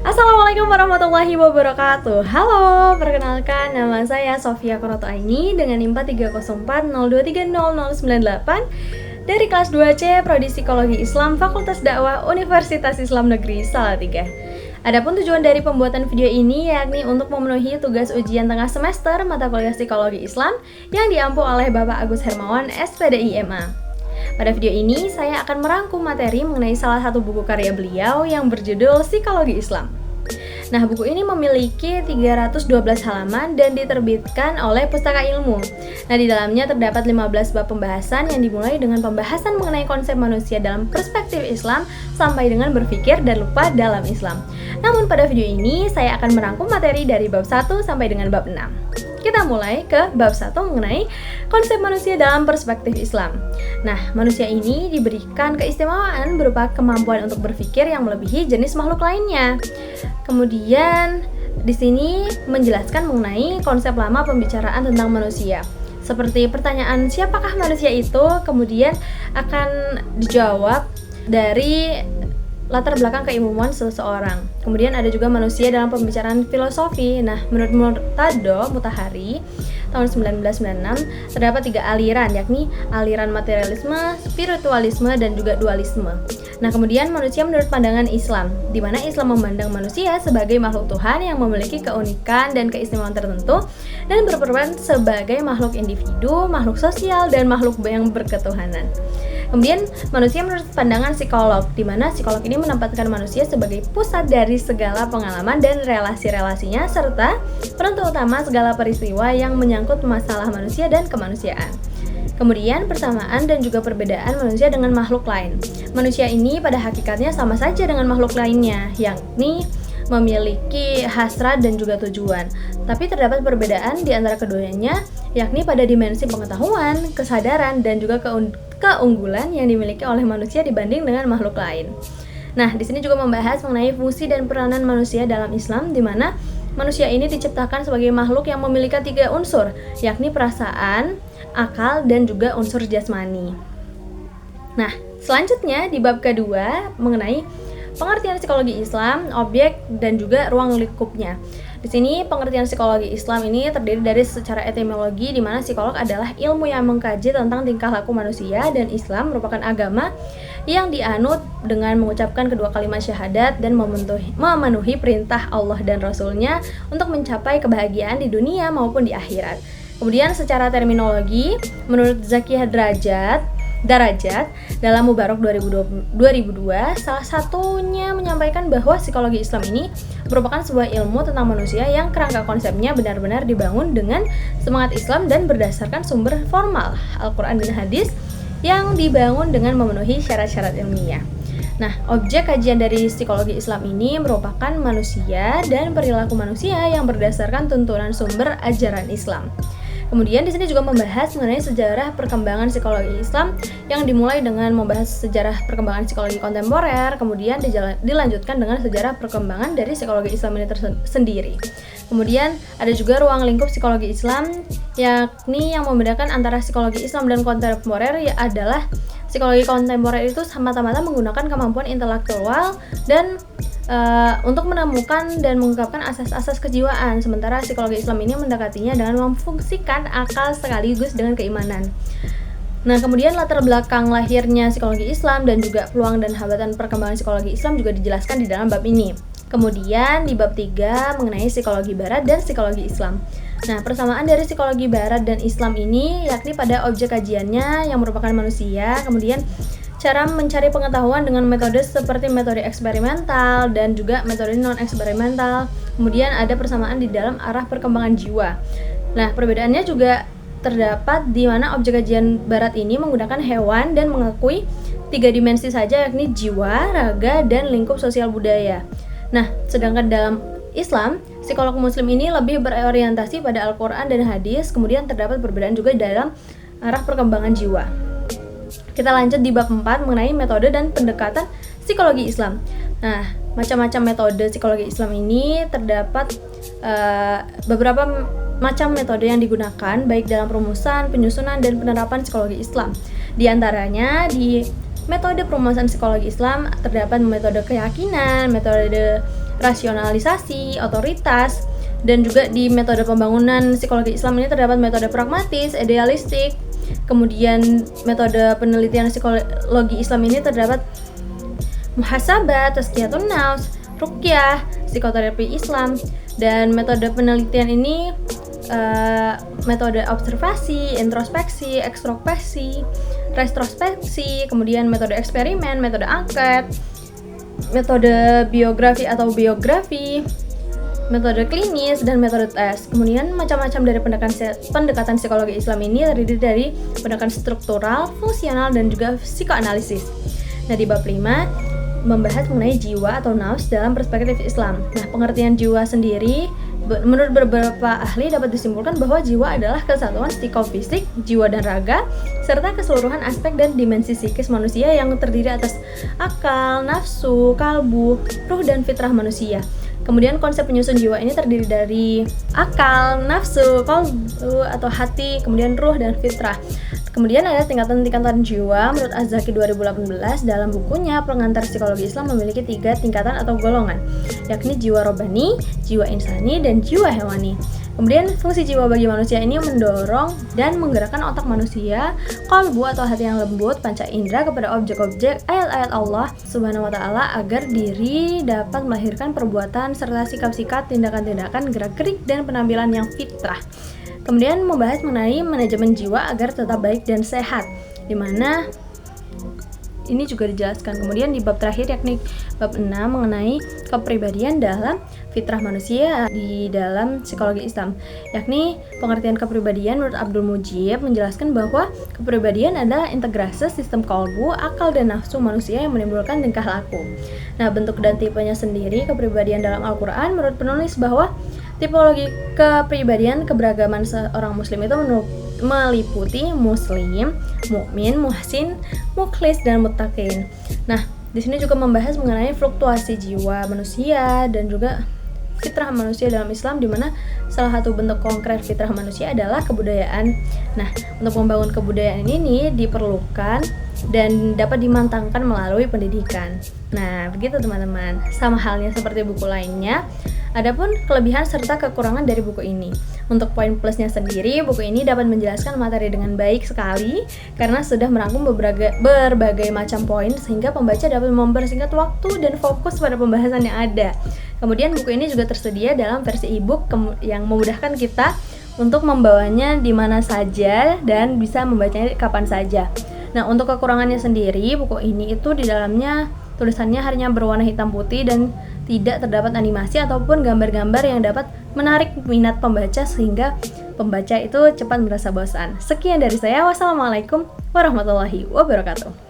Assalamualaikum warahmatullahi wabarakatuh. Halo, perkenalkan nama saya Sofia Koroto Aini dengan NIM 30402300098 dari kelas 2C Prodi Psikologi Islam Fakultas Dakwah Universitas Islam Negeri Salatiga. Adapun tujuan dari pembuatan video ini yakni untuk memenuhi tugas ujian tengah semester mata kuliah Psikologi Islam yang diampu oleh Bapak Agus Hermawan, SPDI MA. Pada video ini, saya akan merangkum materi mengenai salah satu buku karya beliau yang berjudul Psikologi Islam. Nah, buku ini memiliki 312 halaman dan diterbitkan oleh Pustaka Ilmu. Nah, di dalamnya terdapat 15 bab pembahasan yang dimulai dengan pembahasan mengenai konsep manusia dalam perspektif Islam sampai dengan berpikir dan lupa dalam Islam. Namun pada video ini, saya akan merangkum materi dari bab 1 sampai dengan bab 6. Kita mulai ke bab 1 mengenai konsep manusia dalam perspektif Islam. Nah, manusia ini diberikan keistimewaan berupa kemampuan untuk berpikir yang melebihi jenis makhluk lainnya. Kemudian di sini menjelaskan mengenai konsep lama pembicaraan tentang manusia. Seperti pertanyaan siapakah manusia itu kemudian akan dijawab dari latar belakang keilmuan seseorang. Kemudian ada juga manusia dalam pembicaraan filosofi. Nah, menurut Murtado Mutahari tahun 1996 terdapat 3 aliran, yakni aliran materialisme, spiritualisme, dan juga dualisme. Nah, kemudian manusia menurut pandangan Islam, di mana Islam memandang manusia sebagai makhluk Tuhan yang memiliki keunikan dan keistimewaan tertentu dan berperan sebagai makhluk individu, makhluk sosial, dan makhluk yang berketuhanan. Kemudian manusia menurut pandangan psikolog, di mana psikolog ini menempatkan manusia sebagai pusat dari segala pengalaman dan relasi-relasinya serta penentu utama segala peristiwa yang menyangkut masalah manusia dan kemanusiaan. Kemudian persamaan dan juga perbedaan manusia dengan makhluk lain. Manusia ini pada hakikatnya sama saja dengan makhluk lainnya, yakni memiliki hasrat dan juga tujuan. Tapi terdapat perbedaan di antara keduanya, yakni pada dimensi pengetahuan, kesadaran, dan juga keunggulan yang dimiliki oleh manusia dibanding dengan makhluk lain. Nah, di sini juga membahas mengenai fungsi dan peranan manusia dalam Islam, di mana manusia ini diciptakan sebagai makhluk yang memiliki 3 unsur, yakni perasaan, akal, dan juga unsur jasmani. Nah, selanjutnya di bab kedua mengenai pengertian psikologi Islam, objek, dan juga ruang lingkupnya. Di sini pengertian psikologi Islam ini terdiri dari secara etimologi, di mana psikolog adalah ilmu yang mengkaji tentang tingkah laku manusia, dan Islam merupakan agama yang dianut dengan mengucapkan kedua kalimat syahadat dan memenuhi perintah Allah dan Rasul-Nya untuk mencapai kebahagiaan di dunia maupun di akhirat. Kemudian secara terminologi, menurut Zakiyah Darajat dalam Mubarak 2002 salah satunya menyampaikan bahwa psikologi Islam ini merupakan sebuah ilmu tentang manusia yang kerangka konsepnya benar-benar dibangun dengan semangat Islam dan berdasarkan sumber formal Al-Quran dan Hadis yang dibangun dengan memenuhi syarat-syarat ilmiah. Nah, objek kajian dari psikologi Islam ini merupakan manusia dan perilaku manusia yang berdasarkan tuntunan sumber ajaran Islam. Kemudian di sini juga membahas mengenai sejarah perkembangan psikologi Islam yang dimulai dengan membahas sejarah perkembangan psikologi kontemporer, kemudian dilanjutkan dengan sejarah perkembangan dari psikologi Islam ini sendiri. Kemudian ada juga ruang lingkup psikologi Islam, yakni yang membedakan antara psikologi Islam dan kontemporer adalah psikologi kontemporer itu semata-mata menggunakan kemampuan intelektual dan untuk menemukan dan mengungkapkan asas-asas kejiwaan, sementara psikologi Islam ini mendekatinya dengan memfungsikan akal sekaligus dengan keimanan. Nah, kemudian latar belakang lahirnya psikologi Islam dan juga peluang dan hambatan perkembangan psikologi Islam juga dijelaskan di dalam bab ini. Kemudian di bab 3 mengenai psikologi Barat dan psikologi Islam. Nah, persamaan dari psikologi Barat dan Islam ini yakni pada objek kajiannya yang merupakan manusia, kemudian cara mencari pengetahuan dengan metode seperti metode eksperimental dan juga metode non-eksperimental. Kemudian ada persamaan di dalam arah perkembangan jiwa. Nah, perbedaannya juga terdapat di mana objek kajian Barat ini menggunakan hewan dan mengakui 3 dimensi saja, yakni jiwa, raga, dan lingkup sosial budaya. Nah, sedangkan dalam Islam, psikolog muslim ini lebih berorientasi pada Al-Quran dan Hadis. Kemudian terdapat perbedaan juga dalam arah perkembangan jiwa. Kita lanjut di bab 4 mengenai metode dan pendekatan psikologi Islam. Nah, macam-macam metode psikologi Islam ini terdapat beberapa macam metode yang digunakan baik dalam perumusan, penyusunan, dan penerapan psikologi Islam. Di antaranya di metode perumusan psikologi Islam terdapat metode keyakinan, metode rasionalisasi, otoritas, dan juga di metode pembangunan psikologi Islam ini terdapat metode pragmatis, idealistik. Kemudian metode penelitian psikologi Islam ini terdapat muhasabah, tazkiyatun nafs, ruqyah, psikoterapi Islam. Dan metode penelitian ini metode observasi, introspeksi, ekstrospeksi, retrospeksi, kemudian metode eksperimen, metode angket, metode biografi atau biografi, metode klinis, dan metode tes. Kemudian macam-macam dari pendekatan psikologi Islam ini terdiri dari pendekatan struktural, fungsional, dan juga psikoanalisis. Nah, di bab 5 membahas mengenai jiwa atau nafs dalam perspektif Islam. Nah, pengertian jiwa sendiri menurut beberapa ahli dapat disimpulkan bahwa jiwa adalah kesatuan psikofisik, jiwa dan raga, serta keseluruhan aspek dan dimensi psikis manusia yang terdiri atas akal, nafsu, kalbu, ruh, dan fitrah manusia. Kemudian konsep penyusun jiwa ini terdiri dari akal, nafsu, kalbu atau hati, kemudian ruh, dan fitrah. Kemudian ada tingkatan-tingkatan jiwa. Menurut Az-Zaki 2018 dalam bukunya Pengantar Psikologi Islam memiliki 3 tingkatan atau golongan, yakni jiwa robbani, jiwa insani, dan jiwa hewani. Kemudian fungsi jiwa bagi manusia ini mendorong dan menggerakkan otak manusia, qalbu atau hati yang lembut, panca indera kepada objek-objek ayat-ayat Allah Subhanahu wa taala agar diri dapat melahirkan perbuatan serta sikap-sikap, tindakan-tindakan, gerak-gerik dan penampilan yang fitrah. Kemudian membahas mengenai manajemen jiwa agar tetap baik dan sehat, di mana ini juga dijelaskan. Kemudian di bab terakhir yakni bab 6 mengenai kepribadian dalam fitrah manusia di dalam psikologi Islam, yakni pengertian kepribadian menurut Abdul Mujib menjelaskan bahwa kepribadian adalah integrasi sistem kalbu, akal, dan nafsu manusia yang menimbulkan tingkah laku. Nah, bentuk dan tipenya sendiri kepribadian dalam Al-Quran menurut penulis bahwa tipologi kepribadian keberagaman seorang muslim itu meliputi muslim, mukmin, muhsin, mukhlis, dan muttaqin. Nah, di sini juga membahas mengenai fluktuasi jiwa manusia dan juga fitrah manusia dalam Islam, di mana salah satu bentuk konkret fitrah manusia adalah kebudayaan. Nah, untuk membangun kebudayaan ini diperlukan dan dapat dimantapkan melalui pendidikan. Nah, begitu teman-teman. Sama halnya seperti buku lainnya. Adapun kelebihan serta kekurangan dari buku ini. Untuk poin plusnya sendiri, buku ini dapat menjelaskan materi dengan baik sekali karena sudah merangkum berbagai macam poin sehingga pembaca dapat mempersingkat waktu dan fokus pada pembahasan yang ada. Kemudian buku ini juga tersedia dalam versi e-book yang memudahkan kita untuk membawanya di mana saja dan bisa membacanya kapan saja. Nah, untuk kekurangannya sendiri, buku ini itu di dalamnya tulisannya hanya berwarna hitam putih dan tidak terdapat animasi ataupun gambar-gambar yang dapat menarik minat pembaca sehingga pembaca itu cepat merasa bosan. Sekian dari saya. Wassalamualaikum warahmatullahi wabarakatuh.